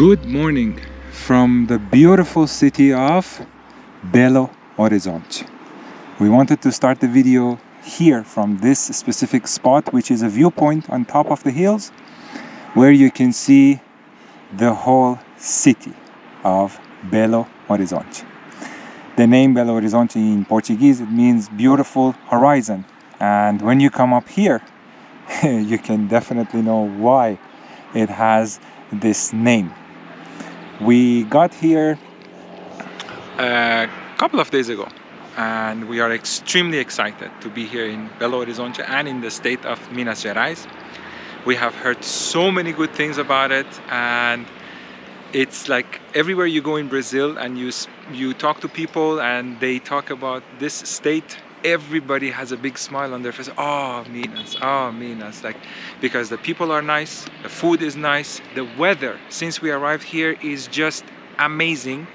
Good morning from the beautiful city of Belo Horizonte. We wanted to start the video here from this specific spot, which is a viewpoint on top of the hills where you can see the whole city of Belo Horizonte. The name Belo Horizonte in Portuguese, it means beautiful horizon, and when you come up here you can definitely know why it has this name. We got here a couple of days ago and we are extremely excited to be here in Belo Horizonte and in the state of Minas Gerais. We have heard so many good things about it, and it's like everywhere you go in Brazil and you talk to people and they talk about this state, everybody has a big smile on their face. Oh, Minas, like, because the people are nice, the food is nice, the weather since we arrived here is just amazing.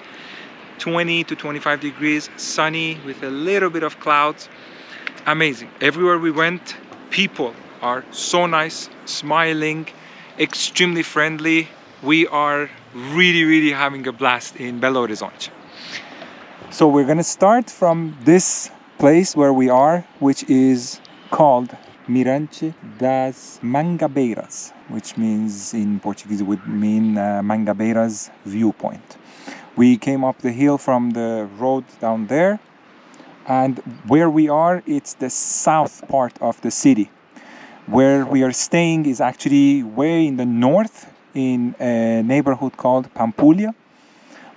20 to 25 degrees, sunny with a little bit of clouds. Amazing. Everywhere we went, people are so nice, smiling, extremely friendly. We are really having a blast in Belo Horizonte. So we're gonna start from this place where we are, which is called Mirante das Mangabeiras, which means in Portuguese would mean Mangabeiras viewpoint. We came up the hill from the road down there, and where we are, it's the south part of the city. Where we are staying is actually way in the north in a neighborhood called Pampulha.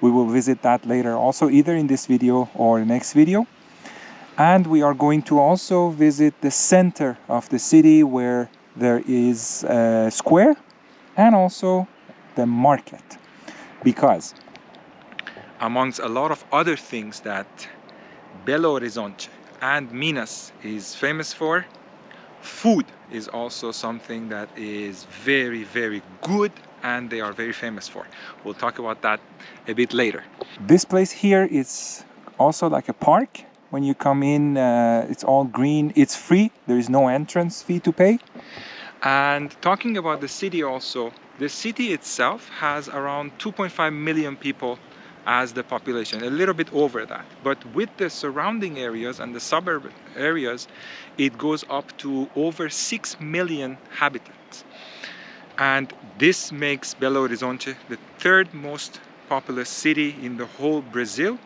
We will visit that later also, either in this video or the next video. And we are going to also visit the center of the city where there is a square and also the market. Because amongst a lot of other things that Belo Horizonte and Minas is famous for, food is also something that is very good and they are very famous for. We'll talk about that a bit later. This place here is also like a park. When you come in, it's all green, it's free, there is no entrance fee to pay. And talking about the city also, the city itself has around 2.5 million people as the population, a little bit over that. But with the surrounding areas and the suburb areas, it goes up to over 6 million inhabitants. And this makes Belo Horizonte the third most populous city in the whole Brazil.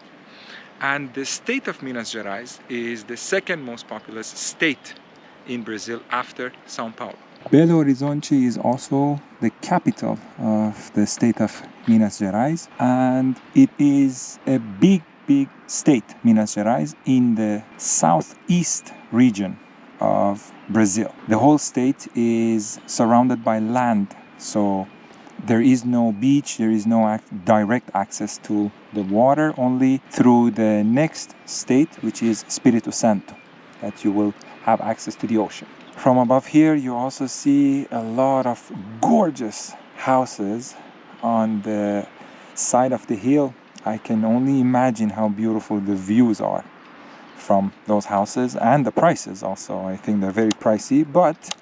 And the state of Minas Gerais is the second most populous state in Brazil after São Paulo. Belo Horizonte is also the capital of the state of Minas Gerais, and it is a big state, Minas Gerais, in the southeast region of Brazil. The whole state is surrounded by land, so there is no beach, there is no direct access to the water, only through the next state, which is Espírito Santo, that you will have access to the ocean. From above here, you also see a lot of gorgeous houses on the side of the hill. I can only imagine how beautiful the views are from those houses, and the prices also. I think they're very pricey, but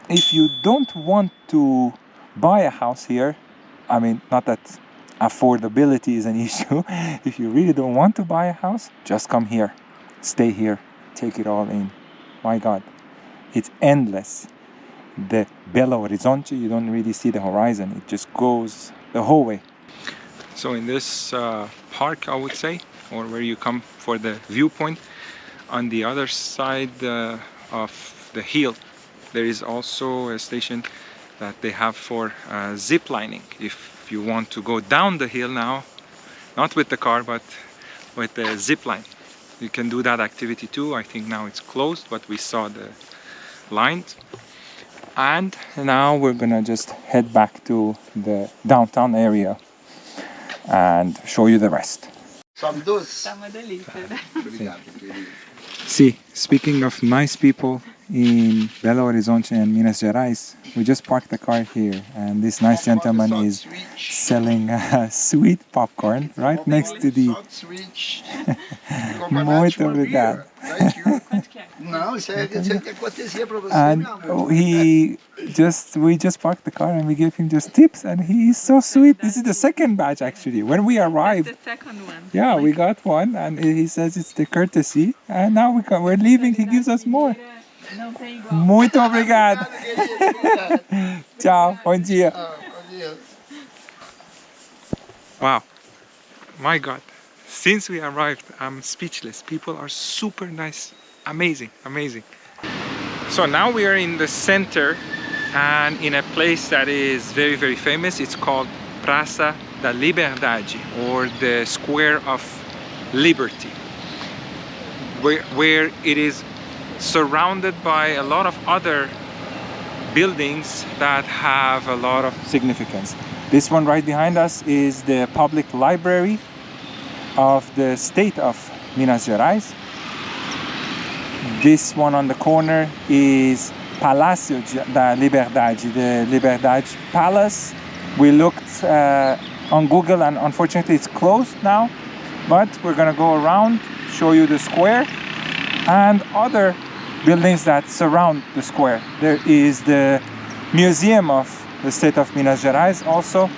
if you don't want to buy a house here, I mean, not that affordability is an issue. If you really don't want to buy a house, just come here, stay here, take it all in. My God, it's endless. The Belo Horizonte, you don't really see the horizon, it just goes the whole way. So in this park, I would say, or where you come for the viewpoint, on the other side of the hill, there is also a station that they have for zip lining. If you want to go down the hill now, not with the car but with the zip line, you can do that activity too. I think now it's closed, but we saw the lines. And now we're gonna just head back to the downtown area and show you the rest. See, speaking of nice people in Belo Horizonte and Minas Gerais, we just parked the car here and this nice gentleman is selling sweet popcorn right next to the... Muito obrigado. Não, isso é que acontecia para você, And meu amor. we just parked the car and we gave him just tips, and he is so sweet. This is the second batch actually. When we arrived, The second one. yeah, we got one, and he says it's the courtesy, and now we're leaving. He gives us more. Não tem igual. Muito obrigado. Tchau, bom dia. Wow, my God. Since we arrived, I'm speechless. People are super nice. Amazing, amazing. So now we are in the center and in a place that is very, very famous. It's called Praça da Liberdade, or the Square of Liberty, where it is surrounded by a lot of other buildings that have a lot of significance. This one right behind us is the public library of the state of Minas Gerais. This one on the corner is Palácio da Liberdade, the Liberdade Palace. We looked on Google and unfortunately it's closed now, but we're gonna go around, show you the square and other buildings that surround the square. There is the Museum of the state of Minas Gerais also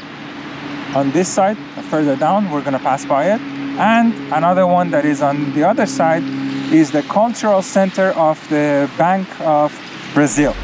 on this side. Further down, we're gonna pass by it. And another one that is on the other side is the cultural center of the Bank of Brazil.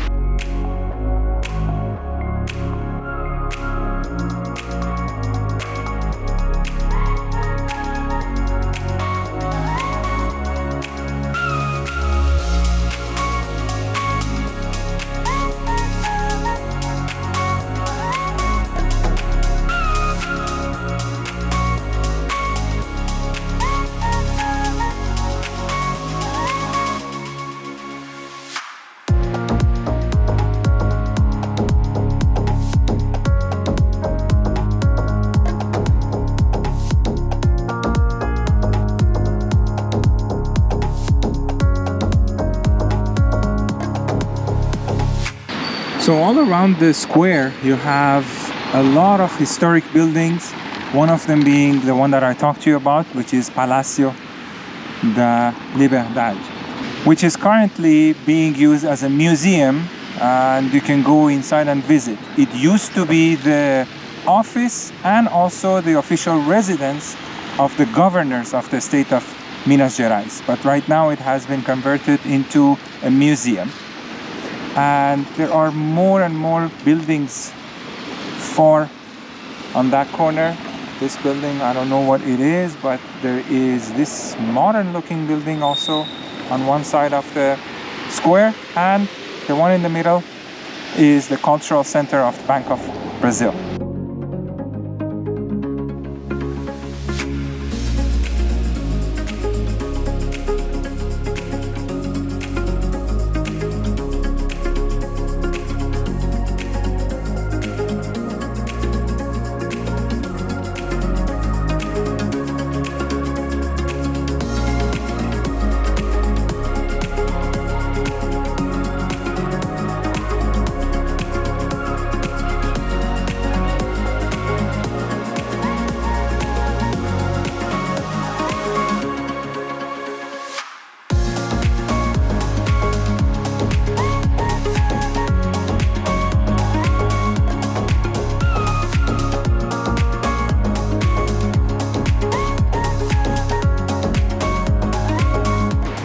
So all around the square you have a lot of historic buildings, one of them being the one that I talked to you about, which is Palácio da Liberdade, which is currently being used as a museum, and you can go inside and visit. It used to be the office and also the official residence of the governors of the state of Minas Gerais, but right now it has been converted into a museum. And there are more and more buildings on that corner. This building, I don't know what it is, but there is this modern looking building also on one side of the square, and the one in the middle is the cultural center of the Bank of Brazil.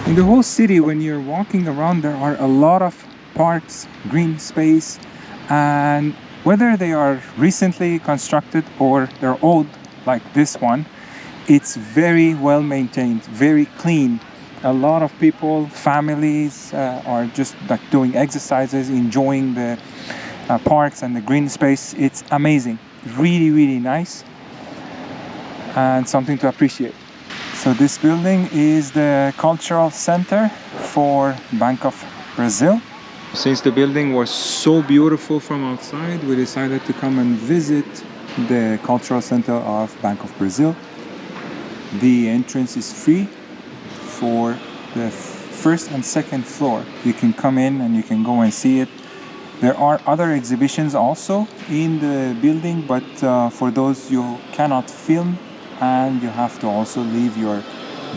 In the whole city, when you're walking around, there are a lot of parks, green space, and whether they are recently constructed or they're old, like this one, it's very well maintained, very clean. A lot of people, families are just like doing exercises, enjoying the parks and the green space. It's amazing, really, really nice, and something to appreciate. So this building is the cultural center for Bank of Brazil. Since the building was so beautiful from outside, we decided to come and visit the cultural center of Bank of Brazil. The entrance is free for the first and second floor. You can come in and you can go and see it. There are other exhibitions also in the building, but for those you cannot film, and you have to also leave your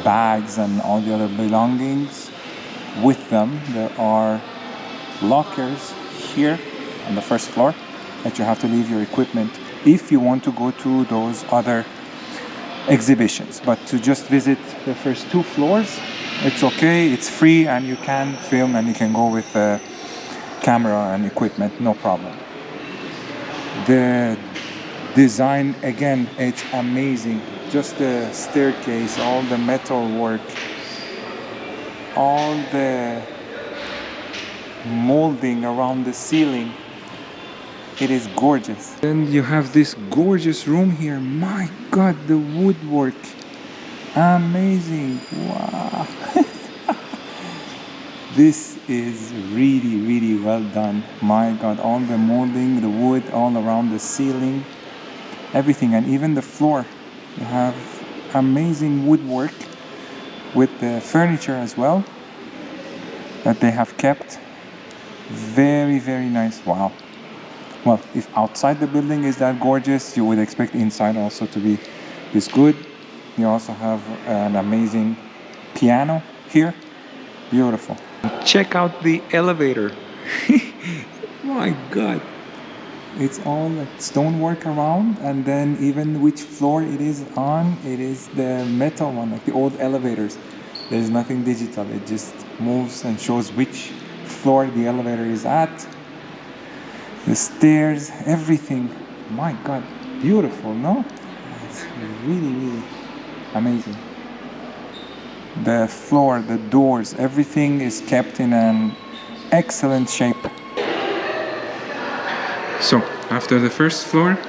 bags and all the other belongings with them. There are lockers here on the first floor that you have to leave your equipment if you want to go to those other exhibitions. But to just visit the first 2 floors, it's okay, it's free, and you can film and you can go with a camera and equipment, no problem. The design, again, it's amazing. Just the staircase, all the metal work, all the molding around the ceiling. It is gorgeous. Then you have this gorgeous room here. My God, the woodwork. Amazing. Wow. This is really, really well done. My God, all the molding, the wood all around the ceiling, everything, and even the floor. You have amazing woodwork with the furniture as well that they have kept. Very, very nice. Wow. Well, if outside the building is that gorgeous, you would expect inside also to be this good. You also have an amazing piano here. Beautiful. Check out the elevator. My God. It's all like stonework around, and then even which floor it is on, it is the metal one, like the old elevators. There's nothing digital. It just moves and shows which floor the elevator is at. The stairs, everything. My God, beautiful, no? It's really, really amazing. The floor, the doors, everything is kept in an excellent shape. So, after the first floor,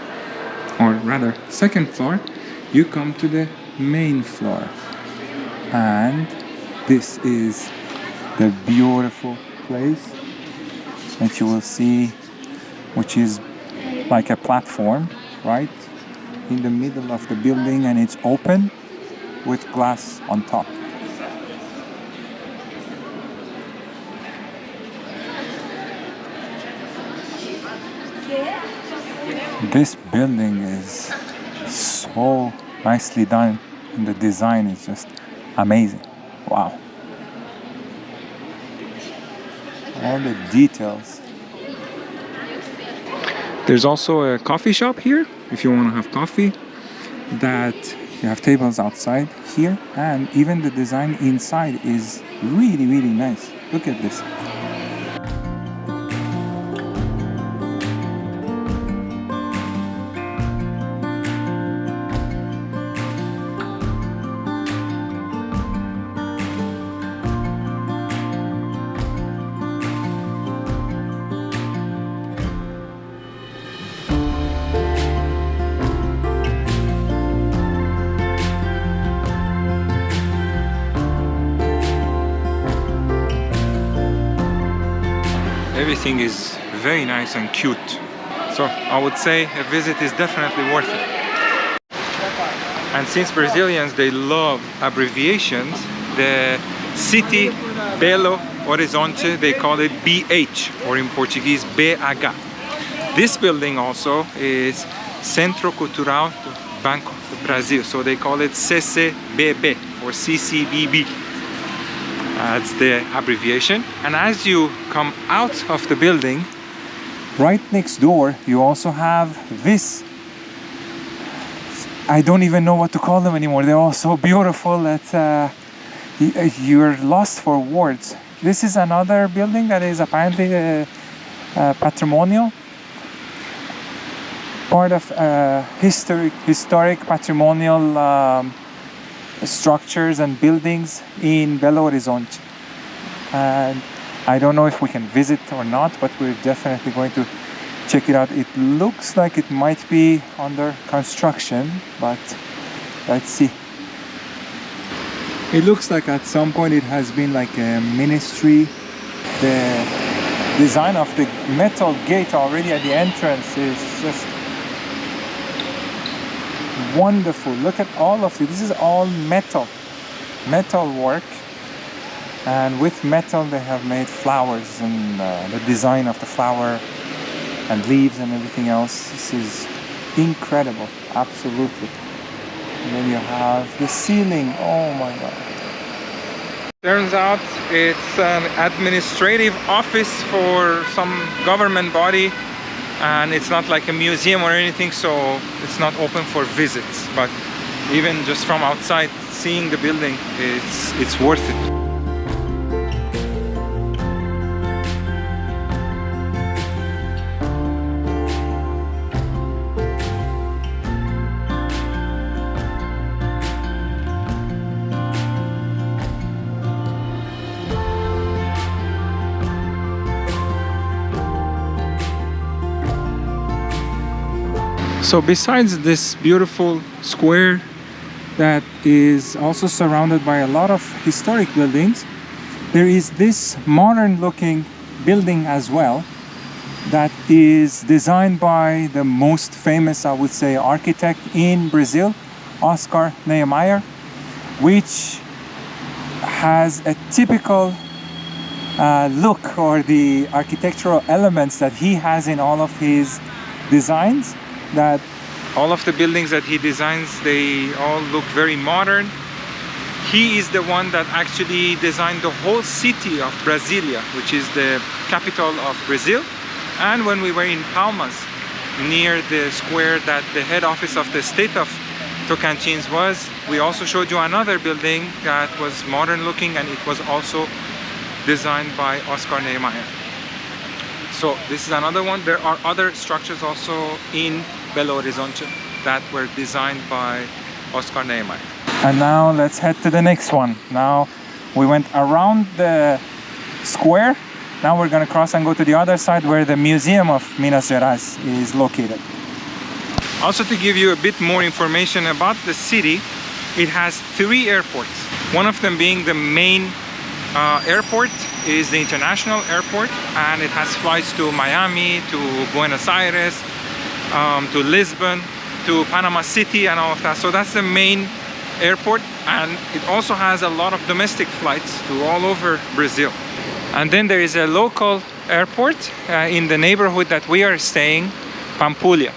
or rather second floor, you come to the main floor. And this is the beautiful place that you will see, which is like a platform right in the middle of the building, and it's open with glass on top. This building is so nicely done, and the design is just amazing. Wow. All the details. There's also a coffee shop here if you want to have coffee. That you have tables outside here, and even the design inside is really, really nice. Look at this. Everything is very nice and cute. So I would say a visit is definitely worth it. And since Brazilians, they love abbreviations, the city Belo Horizonte, they call it BH, or in Portuguese BH. This building also is Centro Cultural do Banco do Brasil, so they call it CCBB or CCBB. That's the abbreviation. And as you come out of the building, right next door, you also have this. I don't even know what to call them anymore. They're all so beautiful that you're lost for words. This is another building that is apparently patrimonial, part of historic patrimonial structures and buildings in Belo Horizonte. And I don't know if we can visit or not, but we're definitely going to check it out. It looks like it might be under construction, but let's see. It looks like at some point it has been like a ministry. The design of the metal gate already at the entrance is just wonderful. Look at all of it. This is all metal work, and with metal they have made flowers, and the design of the flower and leaves and everything else. This is incredible, absolutely. And then you have the ceiling. Oh my God. Turns out it's an administrative office for some government body, and it's not like a museum or anything, so it's not open for visits. But even just from outside, seeing the building, it's worth it. So besides this beautiful square that is also surrounded by a lot of historic buildings, there is this modern looking building as well that is designed by the most famous, I would say, architect in Brazil, Oscar Niemeyer, which has a typical look, or the architectural elements that he has in all of his designs. That all of the buildings that he designs, they all look very modern. He is the one that actually designed the whole city of Brasilia, which is the capital of Brazil. And when we were in Palmas, near the square that the head office of the state of Tocantins was, we also showed you another building that was modern looking, and it was also designed by Oscar Niemeyer. So this is another one. There are other structures also in Belo Horizonte that were designed by Oscar Niemeyer. And now let's head to the next one. Now we went around the square. Now we're going to cross and go to the other side where the Museum of Minas Gerais is located. Also, to give you a bit more information about the city, it has 3 airports. One of them being the main airport is the international airport, and it has flights to Miami, to Buenos Aires, to Lisbon, to Panama City and all of that. So that's the main airport, and it also has a lot of domestic flights to all over Brazil. And then there is a local airport in the neighborhood that we are staying, Pampulha,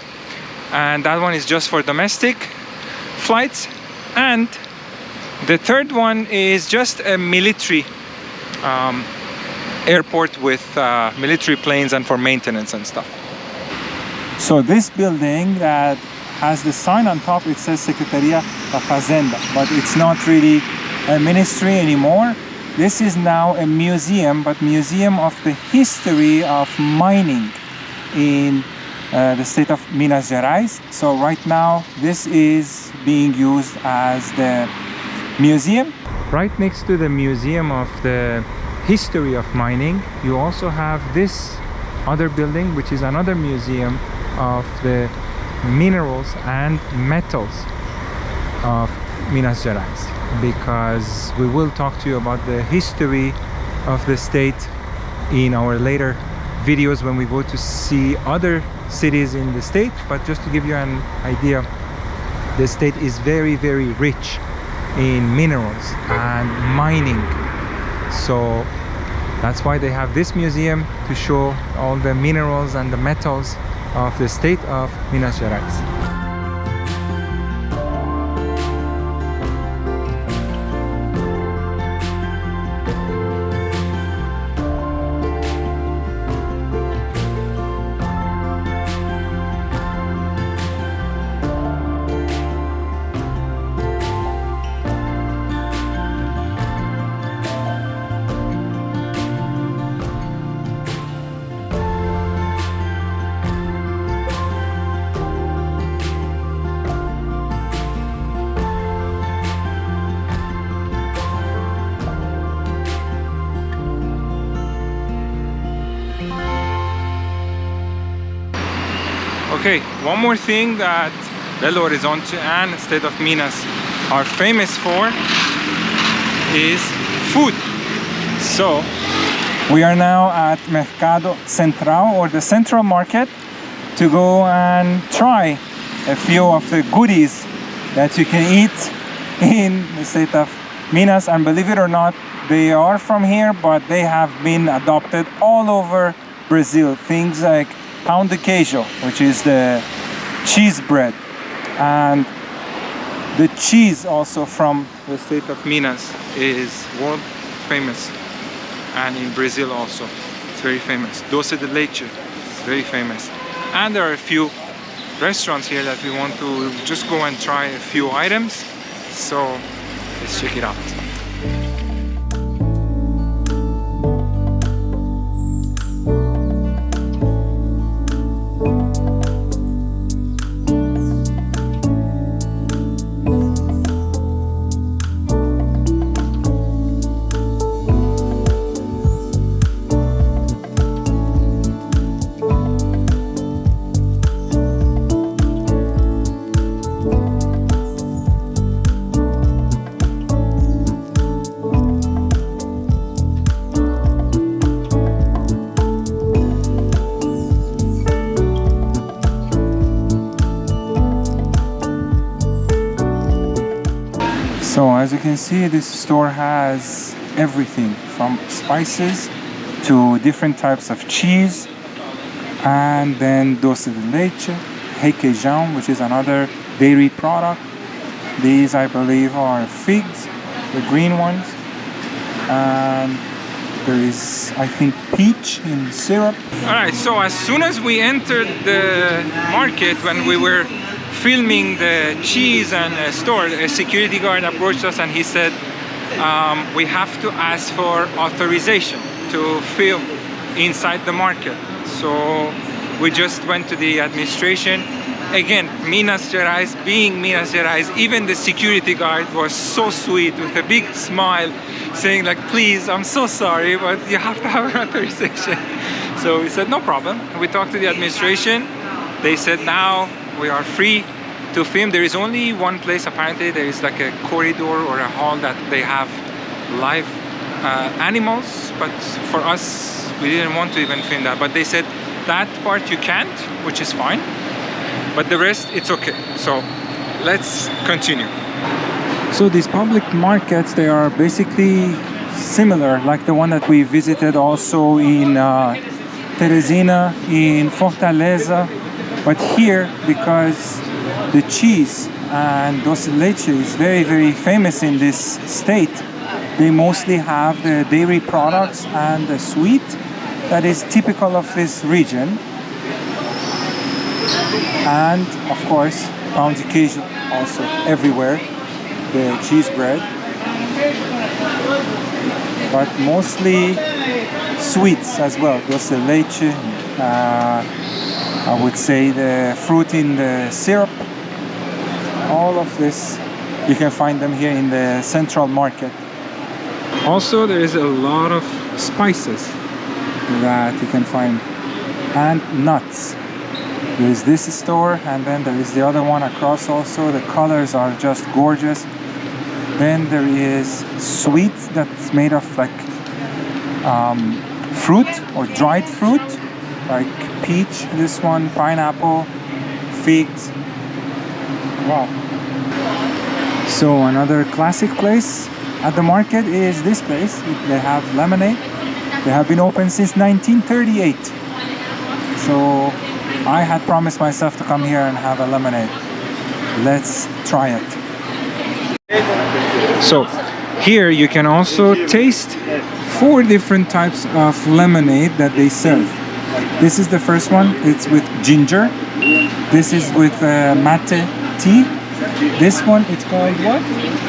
and that one is just for domestic flights. And the third one is just a military airport with military planes and for maintenance and stuff. So this building that has the sign on top, it says Secretaria da Fazenda, but it's not really a ministry anymore. This is now a museum, but museum of the history of mining in the state of Minas Gerais. So right now this is being used as the museum. Right next to the museum of the history of mining, you also have this other building, which is another museum of the minerals and metals of Minas Gerais, because we will talk to you about the history of the state in our later videos when we go to see other cities in the state. But just to give you an idea, the state is very, very rich in minerals and mining, so that's why they have this museum, to show all the minerals and the metals of the state of Minas Gerais. Okay, one more thing that Belo Horizonte and the state of Minas are famous for is food. So we are now at Mercado Central, or the Central Market, to go and try a few of the goodies that you can eat in the state of Minas. And believe it or not, they are from here, but they have been adopted all over Brazil. Things like pão de queijo, which is the cheese bread, and the cheese also from the state of Minas is world famous, and in Brazil also it's very famous. Doce de Leite is very famous, and there are a few restaurants here that we want to just go and try a few items, so let's check it out. So as you can see, this store has everything from spices to different types of cheese, and then Doce de Leite, Requeijão, which is another dairy product. These I believe are figs, the green ones, and there is, I think, peach in syrup. Alright, so as soon as we entered the market, when we were filming the cheese and store, a security guard approached us and he said, we have to ask for authorization to film inside the market. So we just went to the administration. Again, Minas Gerais, being Minas Gerais, even the security guard was so sweet with a big smile, saying like, please, I'm so sorry, but you have to have an authorization. So we said, no problem. We talked to the administration. They said, now we are free to film. There is only one place, apparently there is like a corridor or a hall that they have live animals, but for us we didn't want to even film that. But they said that part you can't, which is fine, but the rest it's okay. So let's continue. So these public markets, they are basically similar like the one that we visited also in Teresina, in Fortaleza, but here, because the cheese and Doce de Leite is very famous in this state, they mostly have the dairy products and the sweet that is typical of this region, and of course pound de queijo also everywhere, the cheese bread, but mostly sweets as well. Doce de Leite, I would say the fruit in the syrup, all of this you can find them here in the central market. Also there is a lot of spices that you can find, and nuts. There is this store, and then there is the other one across also. The colors are just gorgeous. Then there is sweet that's made of like fruit or dried fruit, like peach, this one, pineapple, figs. Wow. So another classic place at the market is this place. They have lemonade. They have been open since 1938. So I had promised myself to come here and have a lemonade. Let's try it. So here you can also taste 4 different types of lemonade that they serve. This is the first one. It's with ginger. This is with mate tea. This one, it's called what?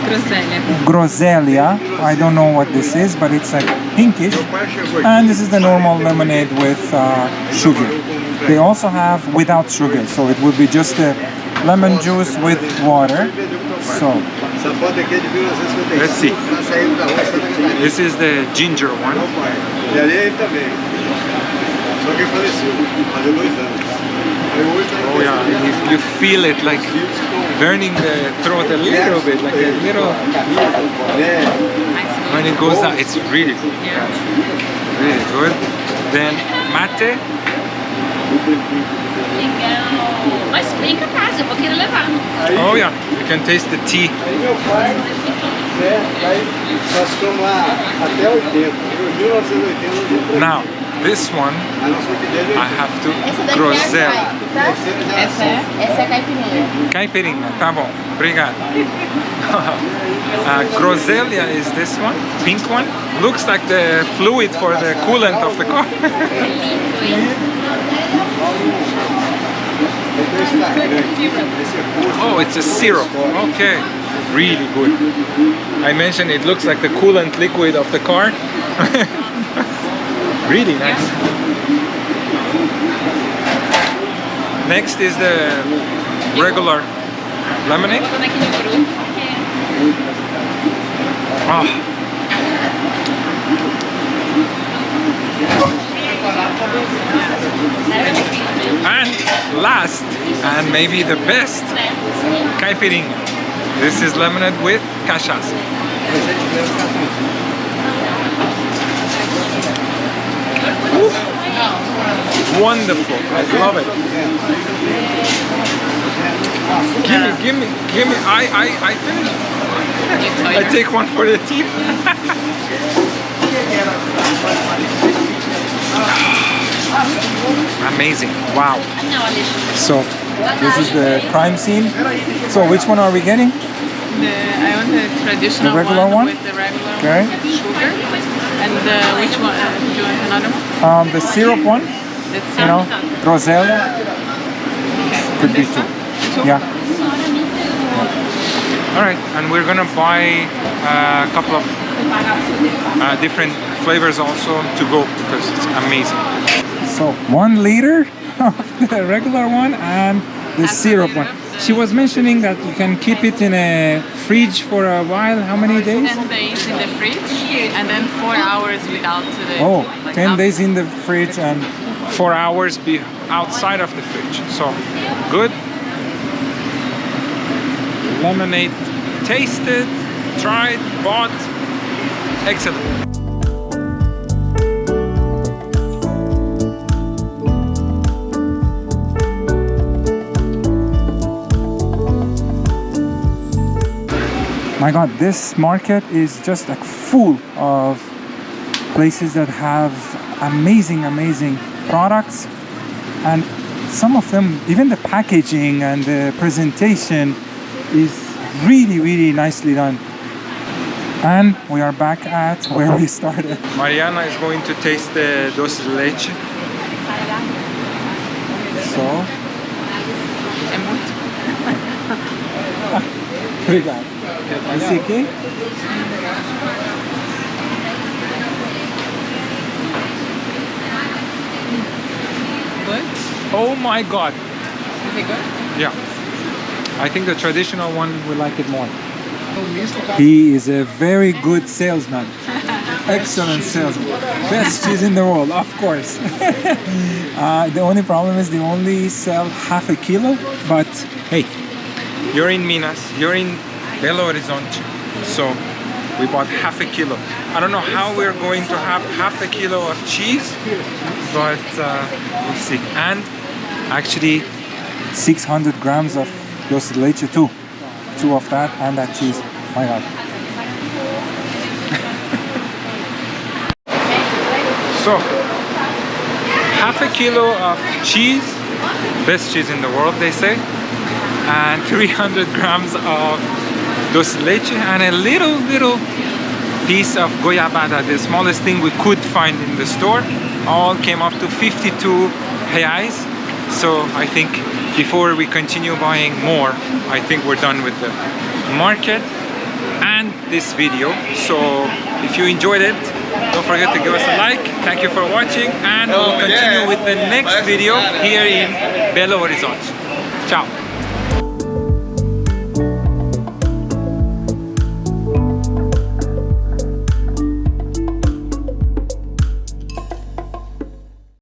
Groselha. Groselha. I don't know what this is, but it's like pinkish. And this is the normal lemonade with sugar. They also have without sugar, so it would be just a lemon juice with water. So let's see. This is the ginger one. Oh yeah, you feel it like burning the throat a little bit, like a little. When it goes down, it's really good. Really good. Then mate. Mas bem capaz, eu vou querer levar. Oh yeah, you can taste the tea. Now, this one, I have to groselha. Essa é caipirinha. Caipirinha, tá bom, obrigado. Groselia is this one, pink one. Looks like the fluid for the coolant of the car. Oh, it's a syrup. Okay, really good. I mentioned it looks like the coolant liquid of the car. Really nice. Next is the regular lemonade. Oh. And last, and maybe the best, caipirinha. This is lemonade with cachaça. Wonderful, I love it. Give me, I finished. I take one for the team. Amazing, wow. So, this is the crime scene. So, which one are we getting? I want the traditional The regular one? with the regular Okay. one, sugar. And which one? Do you want another one? The syrup one, That's you know, Rosella, could be two. Yeah. Alright, and we're gonna buy a couple of different flavors also to go because it's amazing. So 1 liter of the regular one and the syrup one. She was mentioning that you can keep it in a fridge for a while. How many days? 10 days in the fridge and then 4 hours without the... Oh, 10 days in the fridge and 4 hours be outside of the fridge. So good. Lemonade tasted, tried, bought. Excellent. My God, this market is just like full of places that have amazing products, and some of them, even the packaging and the presentation is really nicely done. And we are back at where we started. Mariana is going to taste the Doce de Leite. So, É muito. obrigado. Esse aqui? Good? Oh my God! Is it good? Yeah. I think the traditional one will like it more. He is a very good salesman. Excellent salesman. Best cheese in the world, of course. The only problem is they only sell half a kilo, but hey, you're in Minas, you're in Belo Horizonte, so we bought half a kilo. I don't know how we're going to have half a kilo of cheese, but we'll see. And actually 600 grams of Doce de Leite too. 2 of that and that cheese. My God. So, half a kilo of cheese, best cheese in the world they say, and 300 grams of Doce de Leite and a little piece of goiabada, the smallest thing we could find in the store. All came up to 52 reais. So I think before we continue buying more, I think we're done with the market and this video. So if you enjoyed it, don't forget to give us a like. Thank you for watching, and we'll continue with the next video here in Belo Horizonte. Ciao.